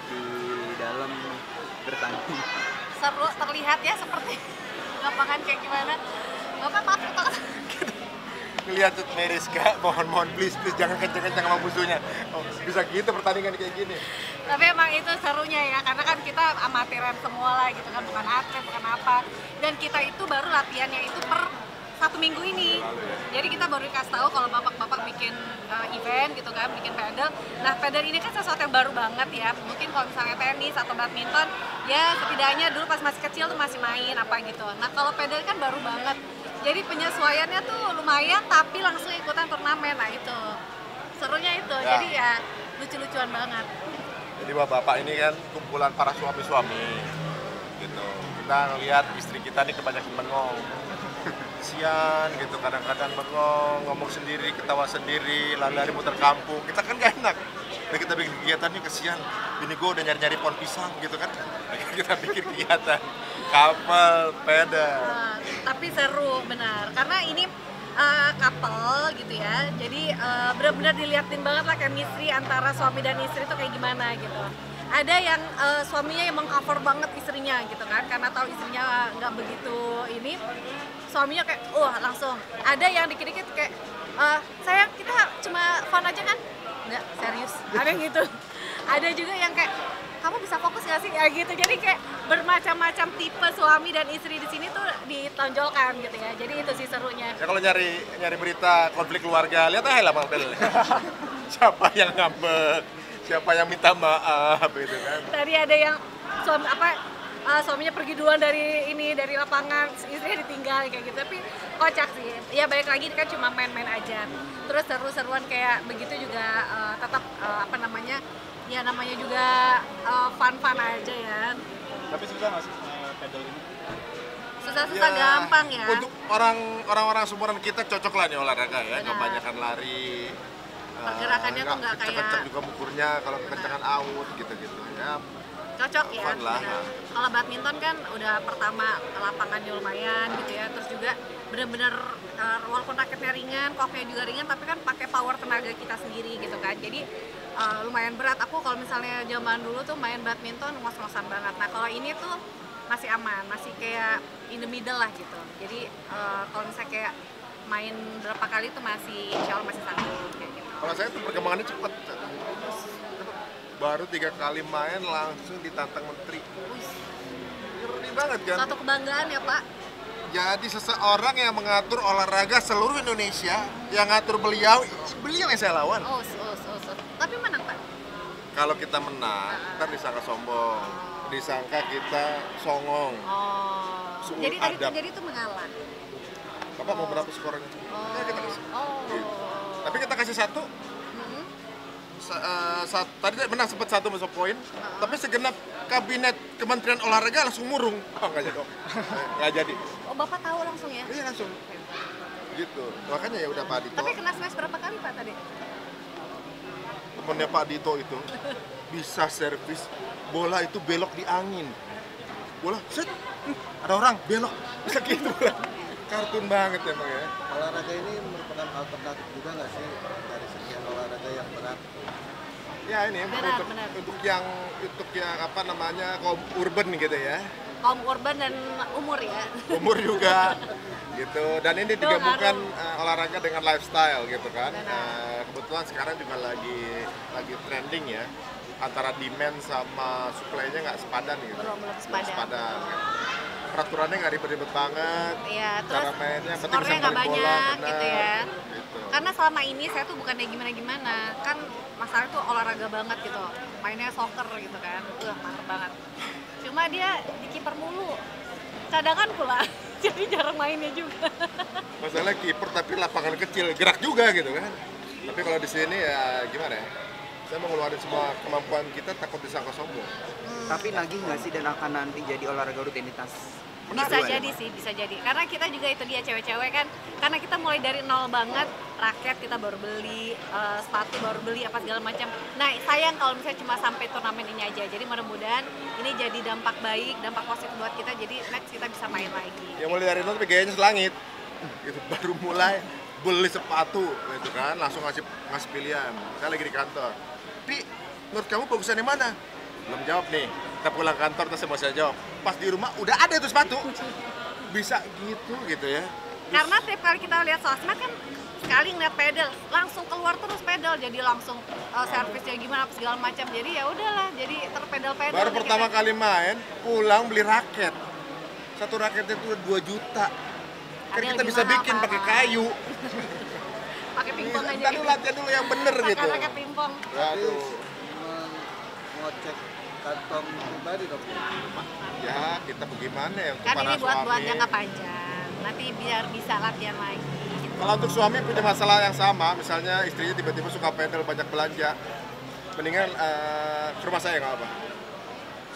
di dalam bertanding. Seru terlihat ya seperti lapangan kayak gimana. Bapak maaf ketawa. Ngeliat tuh Meriska, mohon please jangan kenceng-kenceng sama musuhnya. Oh, bisa gitu pertandingan kayak gini. Tapi emang itu serunya ya, karena kan kita amatiran semua lah gitu kan, bukan atlet, bukan apa. Dan kita itu baru latihannya itu per 1 minggu ini. Jadi kita baru dikasih tahu kalau bapak-bapak bikin event gitu kan, bikin pedal. Nah pedal ini kan sesuatu yang baru banget ya. Mungkin kalau misalnya tenis atau badminton, ya setidaknya dulu pas masih kecil tuh masih main apa gitu. Nah kalau pedal kan baru banget. Jadi penyesuaiannya tuh lumayan, tapi langsung ikutan turnamen. Nah itu serunya itu. Ya. Jadi ya lucu-lucuan banget. Jadi bapak ini kan kumpulan para suami-suami gitu. Kita ngelihat istri kita nih kebanyakan bengong. Kasian gitu, kadang-kadang bengong, ngomong sendiri, ketawa sendiri, lari-lari muter kampung. Kita kan gak enak. Dan kita bikin kegiatannya kasihan. Bini gue udah nyari-nyari pohon pisang gitu kan. Kita bikin kegiatan couple, pedal. Tapi seru benar karena ini couple gitu ya, jadi benar-benar diliatin banget lah chemistry antara suami dan istri itu kayak gimana gitu. Ada yang suaminya yang mengcover banget istrinya gitu kan, karena tahu istrinya nggak begitu ini, suaminya kayak langsung. Ada yang dikit-dikit kayak sayang kita cuma fun aja kan, nggak serius, ada yang gitu. Ada juga yang kayak kamu bisa fokus nggak sih ya gitu. Jadi kayak bermacam-macam tipe suami dan istri di sini tuh ditonjolkan gitu ya. Jadi itu sih serunya. Ya kalau nyari berita konflik keluarga, lihat aja lah Bang Del. Siapa yang ngambek, siapa yang minta maaf gitu kan. Tadi ada yang suaminya pergi duluan dari lapangan, istrinya ditinggal kayak gitu. Tapi kocak sih. Ya balik lagi kan cuma main-main aja. Terus seru-seruan kayak begitu juga tetap ya namanya juga fun-fun aja ya. Tapi susah nggak sih pedal ini? Susah-susah gampang ya. Untuk orang-orang seumuran kita cocok lah nih olahraga ya, kebanyakan lari. Pergerakannya tuh nggak kayak kenceng juga mukurnya, kalau kekencangan out gitu-gitu ya. Cocok ya. Fun lah. Bener. Kalau badminton kan udah pertama lapangannya lumayan gitu ya, terus juga bener-bener walaupun raketnya ringan, koknya juga ringan, tapi kan pakai power tenaga kita sendiri gitu kan. Jadi lumayan berat. Aku kalau misalnya zaman dulu tuh main badminton ngos-ngosan banget. Nah kalau ini tuh masih aman, masih kayak in the middle lah gitu. Jadi kalau misalnya kayak main berapa kali tuh masih insya Allah masih sanggup kayak gitu. Kalau saya tuh perkembangannya cepet. Baru 3 kali main langsung ditantang menteri. Ngeri banget kan? Suatu kebanggaan ya Pak. Jadi seseorang yang mengatur olahraga seluruh Indonesia, yang ngatur beliau yang saya lawan. Tapi menang Pak? Kalau kita menang, ntar disangka sombong, disangka kita songong. Suul Jadi tadi adab. terjadi tuh mengalah. Bapak mau berapa skornya? Ya, kita kasih. Gitu. Tapi kita kasih satu. Tadi menang sempat 1 masuk poin, tapi segenap kabinet Kementerian Olahraga langsung murung. Nggak jadi dong. Nggak jadi. Bapak tahu langsung ya? Iya langsung. Gitu. Makanya ya udah Pak Dito. Tapi kena smash berapa kali Pak tadi? Temennya Pak Dito itu bisa servis bola itu belok di angin. Bola, set, ada orang belok, bisa gitu bola. Kartun banget emang ya. Olahraga ini merupakan alternatif juga nggak sih dari sekian olahraga yang berat? Ya ini Benar. untuk yang apa namanya kaum urban gitu ya. Kaum urban dan umur ya. Umur juga gitu. Dan ini digabungkan olahraga dengan lifestyle gitu kan. Kebetulan sekarang juga lagi trending ya. Antara demand sama supply-nya nggak sepadan gitu. Belum sepadan. Gitu. Peraturannya nggak ribet-ribet banget. Iya, terus cara mainnya yang penting bisa skornya nggak balik bola, banyak benar. gitu ya. Gitu. Karena selama ini saya tuh bukannya gimana-gimana, kan masalahnya tuh olahraga banget gitu, mainnya soccer gitu kan, mantep banget. Cuma dia di kiper mulu, cadangan pula, jadi jarang mainnya juga. Masalah kiper tapi lapangan kecil, gerak juga gitu kan. Tapi kalau di sini ya gimana ya? Saya mau ngeluarin semua kemampuan kita, takut disangka sombong. Tapi nagih nggak sih dan akan nanti jadi olahraga rutinitas? Bisa jadi sih, bisa jadi. Karena kita juga itu dia cewek-cewek kan, karena kita mulai dari nol banget, raket kita baru beli, sepatu baru beli, apa segala macam. Nah sayang kalau misalnya cuma sampai turnamen ini aja. Jadi mudah-mudahan ini jadi dampak baik, dampak positif buat kita. Jadi next kita bisa main lagi. Ya mulai dari nol tapi gayanya selangit. Gitu baru mulai beli sepatu gitu kan, langsung ngasih pilihan. Saya lagi di kantor. Pi, menurut kamu bagusan yang mana? belum jawab nih. Kita pulang kantor terus mau saya jawab. Pas di rumah udah ada itu sepatu. Bisa gitu ya. Karena tiap kali kita lihat sosmed kan sekali ngeliat pedal langsung keluar terus pedal, jadi langsung servisnya gimana segala macam, jadi ya udahlah jadi terpedal-pedal. Baru nih pertama kita. kali main pulang beli raket. Satu raketnya itu 2 juta. Kan Ada kita lebih bisa mahal, bikin pakai Pak. kayu. Pakai pingpong aja Tadi gitu. latihan dulu yang bener Pakai gitu. raket pingpong. Tapi Aduh. ngecek kantong pribadi dong. Ya kita bagaimana ya untuk Kan para ini buat suami. jangka panjang. Nanti biar bisa latihan lagi. Gitu. Kalau untuk suami punya masalah yang sama, misalnya istrinya tiba-tiba suka pedal banyak belanja, mendingan ke rumah saya nggak apa.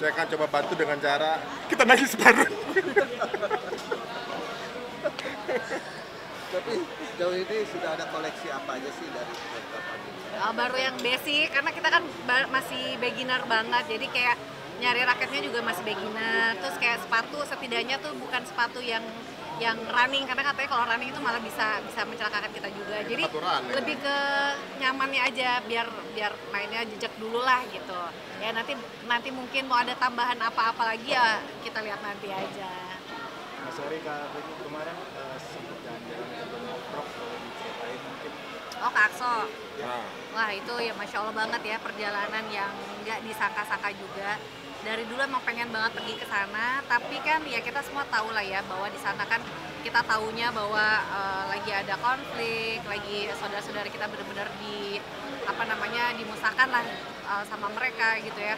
Saya akan coba bantu dengan cara kita nagih bareng. Tapi jauh ini sudah ada koleksi apa aja sih dari kapan ini? Baru yang basic karena kita kan masih beginner banget, jadi kayak nyari raketnya juga masih beginner. Terus kayak sepatu setidaknya tuh bukan sepatu yang running, karena katanya kalau running itu malah bisa mencelakakan kita juga. Jadi Sepatu running. lebih ke nyamannya aja, biar mainnya jejak dulu lah gitu. Ya nanti mungkin mau ada tambahan apa-apa lagi ya kita lihat nanti aja. Mas Eri, Kak Vicky kemarin sempat jalan-jalan ke Gunung Prok, boleh diceritain mungkin? Oh Kak Akso, Nah, wah itu ya Masya Allah banget ya, perjalanan yang nggak disangka-sangka juga. Dari dulu emang pengen banget pergi ke sana, tapi kan ya kita semua tahu lah ya bahwa di sana kan kita taunya bahwa lagi ada konflik, lagi saudara-saudara kita benar-benar dimusnahkan lah sama mereka gitu ya.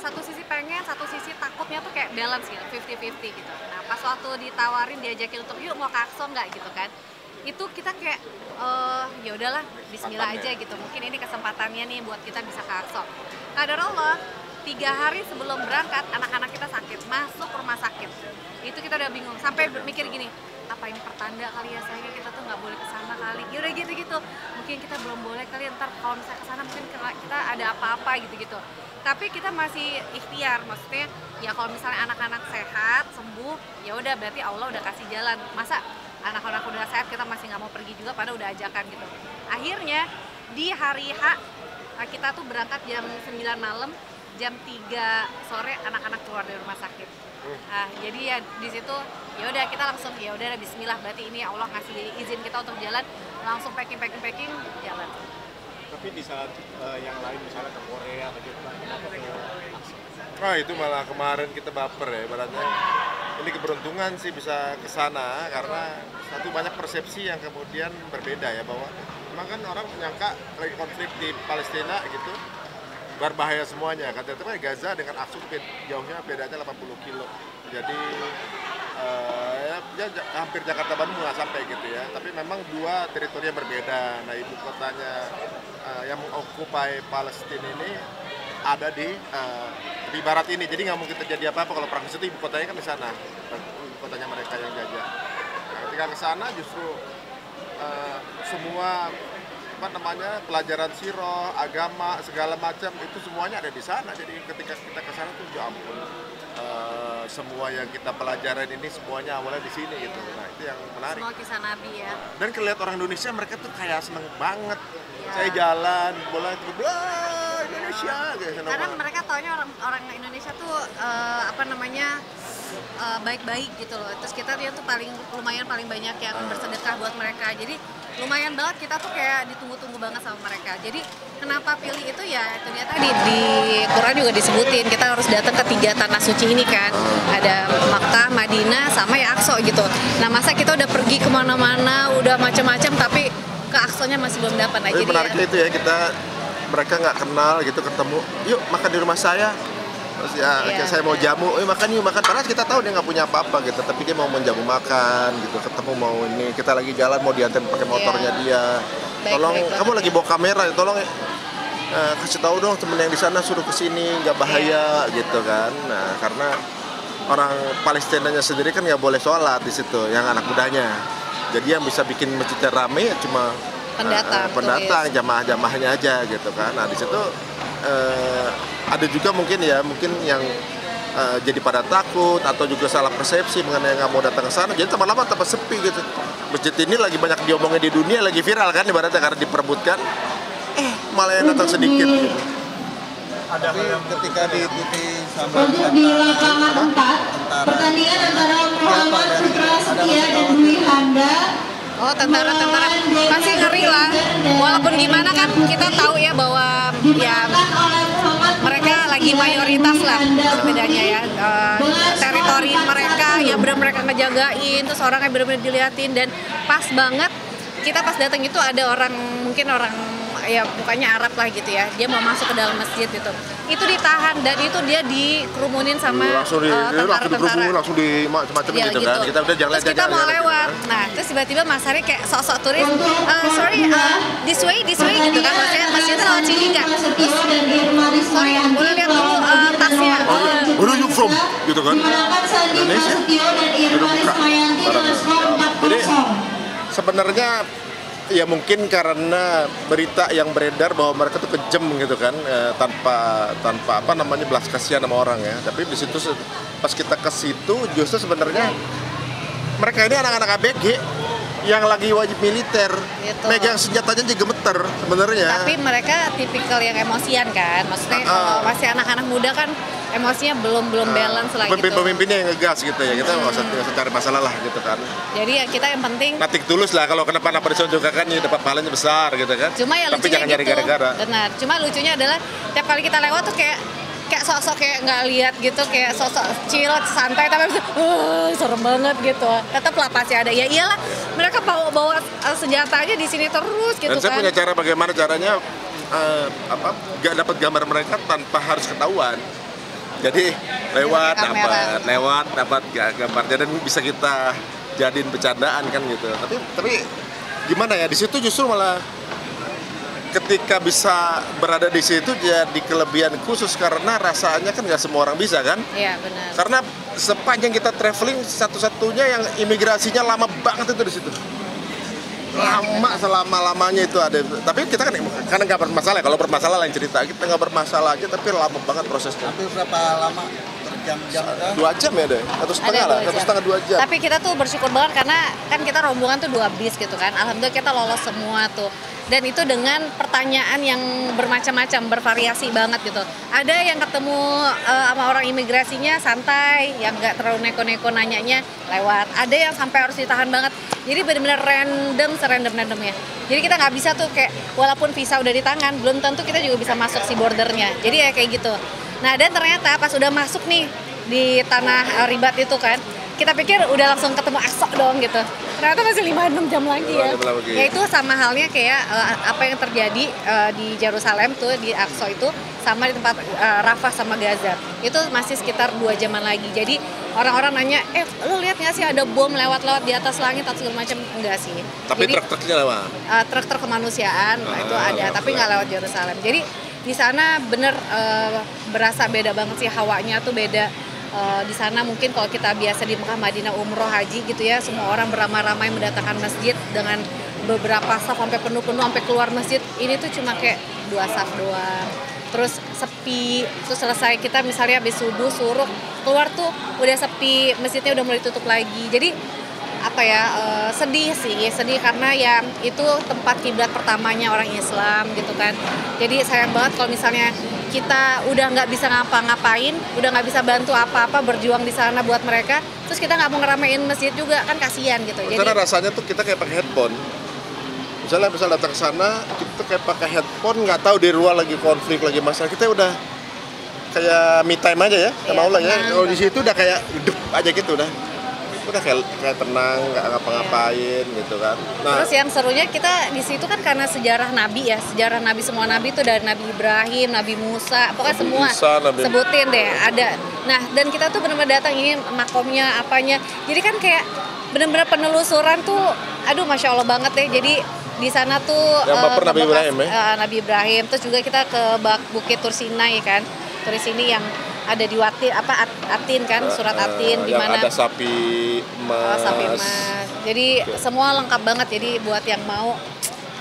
Satu sisi pengen, satu sisi takutnya tuh kayak balance gitu, 50-50 gitu. Nah pas waktu ditawarin diajakin untuk yuk mau ke Akso nggak gitu kan, itu kita kayak ya udahlah Bismillah aja gitu, mungkin ini kesempatannya nih buat kita bisa ke Akso. Qadarullah 3 hari sebelum berangkat anak-anak kita sakit, masuk rumah sakit. Itu kita udah bingung, sampai mikir gini, apa ini pertanda kali ya sayangnya kita tuh nggak boleh kesana kali. Ya udah gitu-gitu, mungkin kita belum boleh kali, ntar kalau misalnya kesana mungkin kita ada apa-apa gitu-gitu. Tapi kita masih ikhtiar, maksudnya ya kalau misalnya anak-anak sehat, sembuh, ya udah berarti Allah udah kasih jalan. Masa anak-anak udah sehat kita masih nggak mau pergi juga, padahal udah ajakan gitu. Akhirnya di hari H kita tuh berangkat jam 9 malam, jam 3 sore anak-anak keluar dari rumah sakit. Nah, jadi ya di situ ya udah kita langsung ya udah Bismillah, berarti ini Allah ngasih izin kita untuk jalan, langsung packing jalan. Tapi di saat yang lain misalnya ke Korea atau Jepang, kenapa ke Akso? oh itu malah kemarin kita baper ya, ibaratnya ini keberuntungan sih bisa ke sana karena satu banyak persepsi yang kemudian berbeda ya, bahwa memang kan orang menyangka lagi konflik di Palestina gitu berbahaya semuanya, katanya Gaza dengan Aqsa jauhnya bedanya 80 kilo, jadi ya hampir Jakarta Bandung nggak sampai gitu ya, tapi memang dua teritori yang berbeda. Nah ibu kotanya yang mengokupai Palestina ini ada di barat ini, jadi nggak mungkin terjadi apa-apa kalau perang itu, ibu kotanya kan di sana, ibu kotanya mereka yang jajah. Nah, ketika ke sana justru semua pelajaran sirah, agama, segala macam itu semuanya ada di sana. Jadi ketika kita ke sana tuh ya ampun, semua yang kita pelajaran ini semuanya awalnya di sini gitu. Nah, itu yang menarik. Semua kisah Nabi ya. Dan kelihatan orang Indonesia mereka tuh kayak seneng banget. Ya. Saya jalan, bola itu Indonesia gitu. seneng Karena banget. mereka taunya orang Indonesia tuh baik-baik gitu loh. Terus kita dia tuh lumayan paling banyak yang bersedekah buat mereka. Jadi lumayan banget kita tuh kayak ditunggu-tunggu banget sama mereka. Jadi kenapa pilih itu ya itu dia tadi di Quran juga disebutin kita harus datang ke 3 tanah suci ini kan. Ada Makkah, Madinah, sama ya Aqsa gitu. Nah masa kita udah pergi kemana-mana, udah macam-macam tapi ke Aqsanya masih belum dapat. Nah, Tapi jadi menariknya itu ya, mereka nggak kenal gitu, ketemu, yuk makan di rumah saya. Terus ya Iya, saya mau jamu, makan yuk makan. Padahal kita tahu dia nggak punya apa-apa gitu, tapi dia mau menjamu makan gitu, ketemu mau ini, kita lagi jalan mau diantar pakai motornya dia. Tolong, Baik-baik kamu lagi bawa kamera, tolong kasih tahu dong temen yang di sana suruh kesini, nggak bahaya gitu kan. Nah karena orang Palestinanya sendiri kan nggak boleh sholat di situ, yang anak mudanya. Jadi yang bisa bikin masjidnya rame cuma pendatang, jamaah-jamaahnya aja gitu kan. Nah di situ ada juga mungkin yang jadi pada takut atau juga salah persepsi mengenai nggak mau datang ke sana. Jadi lama-lama tambah sepi gitu. Masjid ini lagi banyak diomongin di dunia, lagi viral kan ibaratnya karena diperebutkan. Malah yang datang sedikit. Gitu. Tapi ketika diikuti sama Untuk di lapangan 4, pertandingan antara Muhammad Putra Setia dan Dwi Handa. Oh, tentara-tentara pasti ngeri lah. Walaupun gimana kan kita tahu ya bahwa ya mereka lagi mayoritas lah bedanya ya. Teritori mereka ya benar mereka ngejagain, terus orangnya benar-benar diliatin dan pas banget kita pas datang itu ada orang mungkin orang ya mukanya Arab lah gitu ya, dia mau masuk ke dalam masjid gitu, itu ditahan dan itu dia dikerumunin sama tentara-tentara, langsung di macam-macam ya, gitu kan, kita udah jalan terus kita mau lewat, nah terus tiba-tiba Mas Hari kayak sok-sok turis, sorry this way gitu kan, maksudnya masjidnya lewat sini nggak, sorry boleh lihat dulu tasnya, where are you from gitu kan, Indonesia, jadi sebenarnya ya mungkin karena berita yang beredar bahwa mereka tuh kejam gitu kan, tanpa apa namanya belas kasihan sama orang ya. Tapi di situ pas kita ke situ justru sebenarnya mereka ini anak-anak ABG yang lagi wajib militer, gitu. Megang senjatanya aja gemeter sebenarnya. Tapi mereka tipikal yang emosian kan, maksudnya kalau masih anak-anak muda kan emosinya belum balance lah gitu. Pemimpinnya yang ngegas gitu ya, kita nggak usah cari masalah lah gitu kan. Jadi ya kita yang penting natik tulus lah, kalau kenapa-napa disonjokan kan ya dapat pahalanya besar gitu kan. Cuma ya tapi jangan nyari gitu. gara-gara. Benar, cuma lucunya adalah tiap kali kita lewat tuh kayak sok-sok kayak nggak lihat gitu, kayak sok-sok chill, santai, tapi serem banget gitu. Tetap lah pasti ada, ya iyalah mereka bawa senjatanya di sini terus gitu. Dan saya punya cara bagaimana caranya gak dapat gambar mereka tanpa harus ketahuan. Jadi lewat dapat gambarnya dan bisa kita jadiin bercandaan kan gitu. Tapi gimana ya, di situ justru malah ketika bisa berada di situ jadi kelebihan khusus karena rasanya kan nggak semua orang bisa kan? Iya benar. Karena sepanjang kita traveling satu-satunya yang imigrasinya lama banget itu di situ. Lama selama-lamanya itu ada. Tapi kita kan karena nggak bermasalah. Kalau bermasalah lain cerita. Kita nggak bermasalah aja tapi lama banget prosesnya. Hampir berapa lama? Jam-jam 2 jam ya deh, 1,5 jam. Tapi kita tuh bersyukur banget karena kan kita rombongan tuh 2 bis gitu kan. Alhamdulillah kita lolos semua tuh. Dan itu dengan pertanyaan yang bermacam-macam, bervariasi banget gitu. Ada yang ketemu sama orang imigrasinya santai, yang nggak terlalu neko-neko nanyanya lewat. Ada yang sampai harus ditahan banget. Jadi benar-benar serandom-randomnya. Jadi kita nggak bisa tuh kayak walaupun visa udah di tangan, belum tentu kita juga bisa masuk si bordernya. Jadi ya kayak gitu. Nah dan ternyata pas udah masuk nih di tanah ribat itu kan, kita pikir udah langsung ketemu Aqsa dong gitu. Ternyata masih 5-6 jam lagi ya. Ya itu sama halnya kayak apa yang terjadi di Yerusalem tuh, di Aqsa itu, sama di tempat Rafah sama Gaza. Itu masih sekitar 2 jaman lagi. Jadi orang-orang nanya, lu lihat nggak sih ada bom lewat-lewat di atas langit atau segala macam? Enggak sih. Tapi truk-truknya lewat? Truk-truk kemanusiaan itu ada, tapi nggak lewat Yerusalem. Jadi di sana bener berasa beda banget sih, hawanya tuh beda. Di sana mungkin kalau kita biasa di Mekah, Madinah, umroh, haji gitu ya, semua orang beramai-ramai mendatangkan masjid dengan beberapa saf sampai penuh-penuh sampai keluar masjid. Ini tuh cuma kayak 2 saf doang. Terus sepi, terus selesai kita misalnya habis subuh suruh keluar tuh udah sepi, masjidnya udah mulai tutup lagi. Jadi apa ya, sedih karena ya itu tempat kiblat pertamanya orang Islam gitu kan. Jadi sayang banget kalau misalnya kita udah nggak bisa ngapa-ngapain, udah nggak bisa bantu apa-apa, berjuang di sana buat mereka, terus kita nggak mau ngeramein masjid juga, kan kasihan gitu. Karena rasanya tuh kita kayak pakai headphone. Misalnya datang ke sana, kita kayak pakai headphone, nggak tahu di luar lagi konflik, lagi masalah, kita udah kayak me time aja ya sama Allah ya. Kalau di situ udah kayak hidup aja gitu udah kayak tenang, nggak ngapa-ngapain gitu kan. Nah, terus yang serunya kita di situ kan karena sejarah Nabi ya, sejarah Nabi, semua Nabi itu dari Nabi Ibrahim, Nabi Musa, pokoknya semua sebutin deh ada. Nah dan kita tuh benar-benar datang ini makomnya apanya, jadi kan kayak benar-benar penelusuran tuh, aduh masya Allah banget deh. Jadi di sana tuh Nabi Ibrahim ya? Nabi Ibrahim, terus juga kita ke Bukit Tursinai kan, Turisini yang ada di Atin kan, surat Atin di mana ada sapi emas. Sapi emas. Jadi semua lengkap banget. Jadi buat yang mau,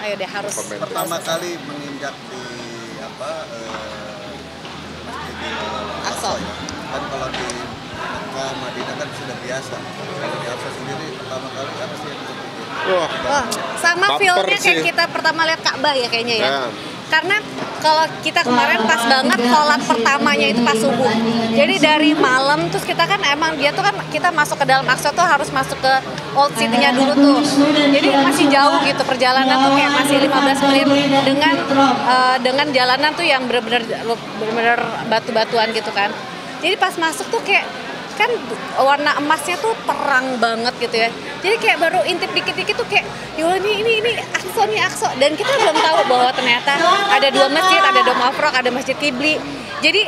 ayo deh harus. Pertama kali menginjak di Masjidil Aqsa ya. Kan kalau di Mekah, Madinah kan sudah biasa. Kalau di Aqsa sendiri pertama kali apa sih yang terpikir? Wah, sama feel-nya kayak kita pertama lihat Ka'bah ya kayaknya ya. karena kalau kita kemarin pas banget sholat pertamanya itu pas subuh. Jadi dari malam terus kita kan emang dia tuh kan kita masuk ke dalam Aqsa tuh harus masuk ke Old City-nya dulu tuh. Jadi masih jauh gitu perjalanan tuh kayak masih 15 menit dengan jalanan tuh yang bener-bener batu-batuan gitu kan. Jadi pas masuk tuh kayak kan warna emasnya tuh terang banget gitu ya. Jadi kayak baru intip dikit-dikit tuh kayak ya ini Aqsa. Dan kita belum tahu bahwa ternyata ada 2 masjid, ada Dome of Rock, ada Masjid Qibli. Jadi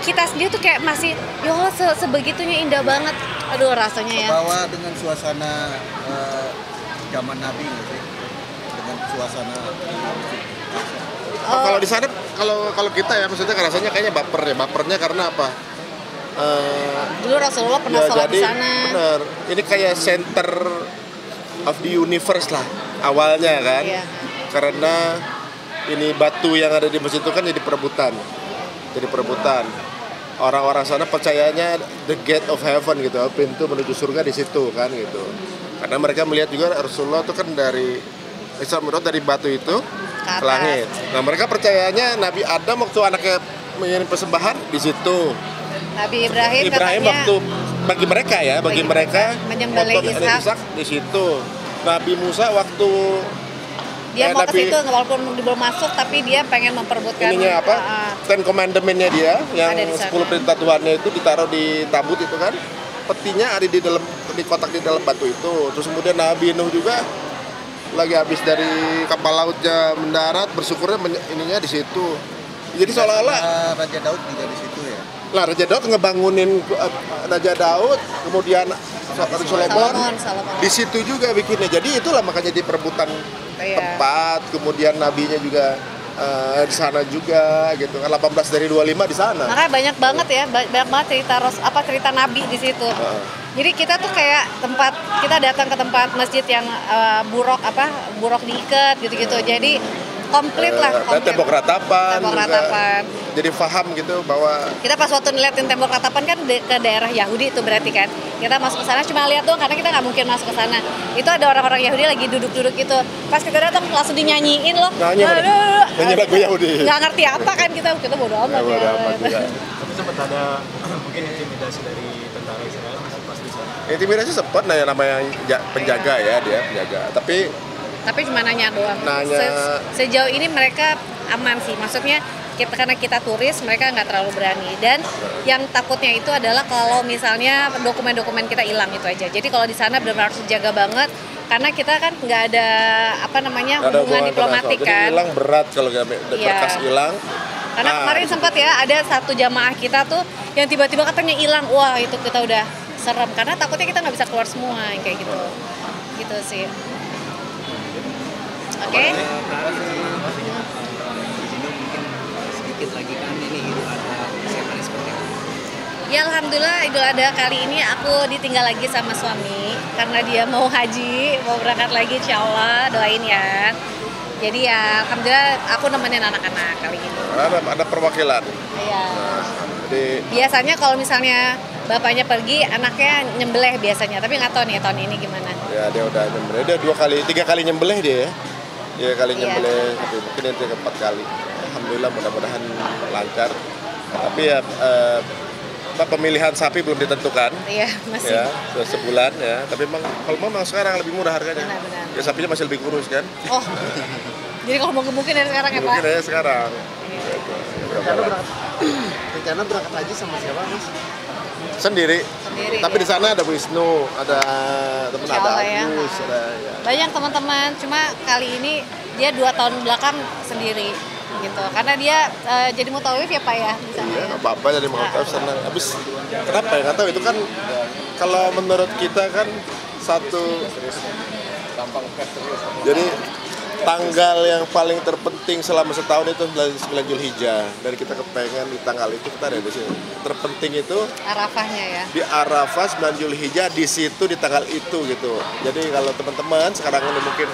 kita sendiri tuh kayak masih ya Allah sebegitunya indah banget. Aduh rasanya ya. Bawa dengan suasana zaman Nabi nggak sih? Dengan suasana Kalau di sana kalau kita ya maksudnya rasanya kayaknya bapernya karena apa? Dulu Rasulullah pernah sholat di sana. Bener. Ini kayak center of the universe lah awalnya kan. Iya. Karena ini batu yang ada di masjid itu kan jadi perebutan. Orang-orang sana percayanya the gate of heaven gitu, pintu menuju surga di situ kan gitu. Karena mereka melihat juga Rasulullah itu kan dari Isra Mi'raj dari batu itu ke langit. Nah, mereka percayanya Nabi Adam waktu anaknya mengirim persembahan di situ. Nabi Ibrahim waktu bagi mereka menyembelih Ishak di situ. Nabi Musa waktu dia mau ke situ walaupun belum masuk tapi dia pengen memperebutkan ininya apa? Ten Commandment-nya dia yang 10 perintah Tuhannya itu ditaruh di tabut itu kan. Petinya ada di kotak di dalam batu itu. Terus kemudian Nabi Nuh juga lagi habis dari kapal lautnya mendarat bersyukurnya ininya di situ. Jadi seolah-olah Raja Daud juga di situ ya. Lah Raja Daud ngebangunin Raja Daud, kemudian Solomon di situ juga bikinnya. Jadi itulah makanya di perebutan tempat, kemudian nabinya juga di sana juga gitu kan 18 dari 25 di sana. Makanya banyak banget cerita nabi di situ. Jadi kita tuh kayak kita datang ke tempat masjid yang buruk diikat gitu-gitu. Jadi komplit lah. Tembok ratapan. Jadi paham gitu bahwa kita pas waktu ngeliatin tembok ratapan kan ke daerah Yahudi itu berarti kan kita masuk ke sana cuma lihat doang karena kita nggak mungkin masuk ke sana. Itu ada orang-orang Yahudi lagi duduk-duduk gitu. Pas kita datang langsung dinyanyiin loh. Nyanyi lagu Yahudi. Nggak ngerti apa kan kita bodo amat ya. Tapi sempat ada mungkin intimidasi dari tentara Israel pas di sana. Intimidasi sempat namanya penjaga ya dia penjaga. Tapi cuma nanya doang. Sejauh ini mereka aman sih. Maksudnya karena kita turis, mereka nggak terlalu berani. Dan yang takutnya itu adalah kalau misalnya dokumen-dokumen kita hilang itu aja. Jadi kalau di sana benar-benar harus dijaga banget. Karena kita kan nggak ada hubungan diplomatik kan. Jadi hilang berat kalau berkas hilang. Karena kemarin sempat ya ada satu jamaah kita tuh yang tiba-tiba katanya hilang. Wah itu kita udah serem. Karena takutnya kita nggak bisa keluar semua kayak gitu. Gitu sih. Oke. Sedikit lagi kan ini Idul Adha persiapannya seperti apa? Ya alhamdulillah Idul Adha kali ini aku ditinggal lagi sama suami karena dia mau haji, mau berangkat lagi insyaallah, doain ya. Jadi ya alhamdulillah aku nemenin anak-anak kali ini. Ada perwakilan. Iya. Jadi biasanya kalau misalnya bapaknya pergi, anaknya nyembelih biasanya, tapi nggak tahu nih tahun ini gimana. Ya dia udah nyembelih, dia 3 kali nyembelih dia ya. 3 kali nyembelih, tapi mungkin yang 4 kali. Alhamdulillah mudah-mudahan lancar. Tapi ya pemilihan sapi belum ditentukan. Iya, masih. Ya, sebulan ya. Tapi memang sekarang lebih murah harganya. Benar. Ya sapinya masih lebih kurus kan. Oh. Jadi kalau mau gebukin dari sekarang ya Pak? Gebukin aja sekarang. Rencana berangkat haji sama siapa Mas? Sendiri. Tapi di sana ada Wisnu, ada teman ada Agus, ada ya. Banyak teman-teman. Cuma kali ini dia 2 tahun belakang sendiri gitu. Karena dia jadi mutawif ya Pak ya di sana. Iya, apa-apa jadi mutawif senang. Habis kenapa ya? Enggak tahu itu kan kalau menurut kita kan jadi tanggal yang paling terpenting selama setahun itu 9 Zulhijjah. Dan kita kepengen di tanggal itu kita ada di sini. Terpenting itu Arafahnya ya. Di Arafah 9 Zulhijjah di situ di tanggal itu gitu. Jadi kalau teman-teman sekarang ini mungkin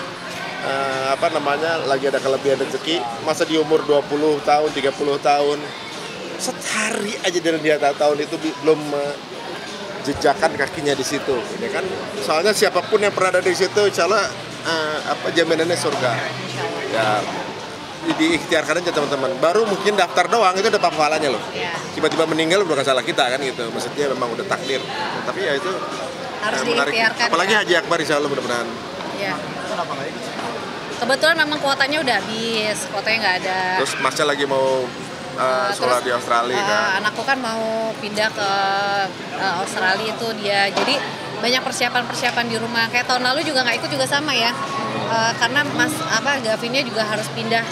lagi ada kelebihan rezeki, masa di umur 20 tahun, 30 tahun setahari aja dari dia tahun itu belum jejakan kakinya di situ. Ini kan soalnya siapapun yang pernah ada di situ insyaallah jaminannya surga. Ya diikhtiarkan aja teman-teman. Baru mungkin daftar doang itu udah pahalanya loh. Iya. Tiba-tiba meninggal bukan salah kita kan gitu. Maksudnya memang udah takdir. Tapi ya itu Harus menarik. diikhtiarkan, Apalagi ya. Haji Akbar insya Allah mudah-mudahan. Iya. Kenapa nggak ikut? Kebetulan memang kuotanya udah habis, kuotanya nggak ada. Terus Masnya lagi mau sekolah Terus, di Australia kan? Anakku kan mau pindah ke Australia itu dia. Jadi banyak persiapan-persiapan di rumah. Kayak tahun lalu juga nggak ikut juga sama ya. Karena Gavinnya juga harus pindah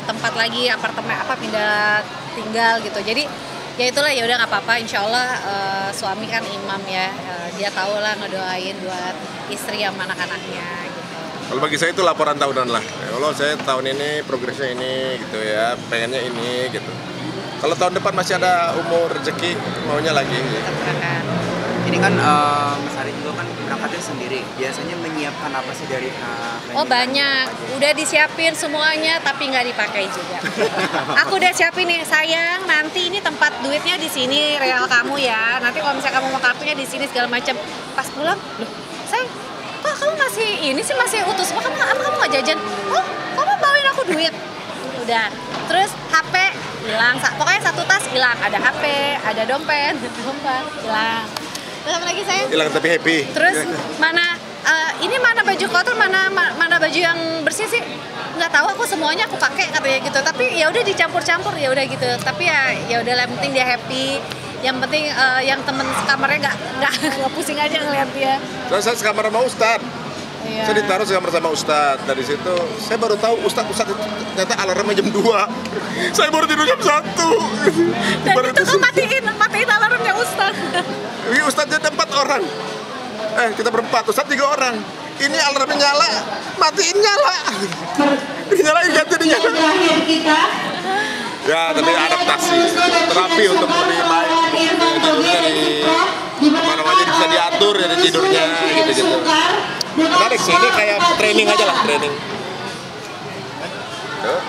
tempat lagi, apartemen pindah tinggal gitu. Jadi ya itulah, ya udah nggak apa-apa. Insya Allah suami kan imam ya, dia tahu lah ngedoain buat istri sama anak-anaknya gitu. Kalau bagi saya itu laporan tahunan lah. Ya Allah, saya tahun ini progresnya ini gitu ya, pengennya ini gitu. Kalau tahun depan masih ada umur rezeki, maunya lagi. Kita gunakan. Ini kan Mas Ari juga kan berangkatnya sendiri. Biasanya menyiapkan apa sih dari Oh banyak, udah disiapin semuanya tapi nggak dipakai juga. Aku udah siapin nih, sayang nanti ini tempat duitnya di sini, real kamu ya. Nanti kalau misalnya kamu mau kartunya di sini segala macam. Pas pulang, loh sayang, kok kamu masih utuh semua, kamu nggak jajan? Oh, kamu bawain aku duit. Udah, terus HP hilang, pokoknya satu tas hilang, ada HP, ada dompet hilang. Terus apa lagi sayang? Hilang tapi happy. Terus mana ini mana baju kotor, mana baju yang bersih sih? Nggak tahu, aku semuanya aku pakai katanya gitu. Tapi ya udah dicampur-campur, ya udah gitu. Tapi ya udah, yang penting dia happy. Yang penting yang temen sekamarnya nggak pusing aja ngeliat dia. Terus saya sekamar sama Ustadz. Iya. Saya ditaruh sekamar sama Ustadz. Dari situ saya baru tahu Ustadz itu ternyata alarmnya jam 2. Saya baru tidur jam 1. Dan itu tuh matiin alarmnya Ustadz. Ini Ustadznya ada 4 orang. Kita berempat, Ustadz 3 orang. Ini alarmnya nyala, matiin nyala. Dinyalain ganti dinyala. Terakhir kita. Ya, tapi adaptasi, terapi untuk lebih baik. Jadi bisa diatur dari tidurnya gitu-gitu. Menarik sih, ini kayak training aja lah, training. Tuh.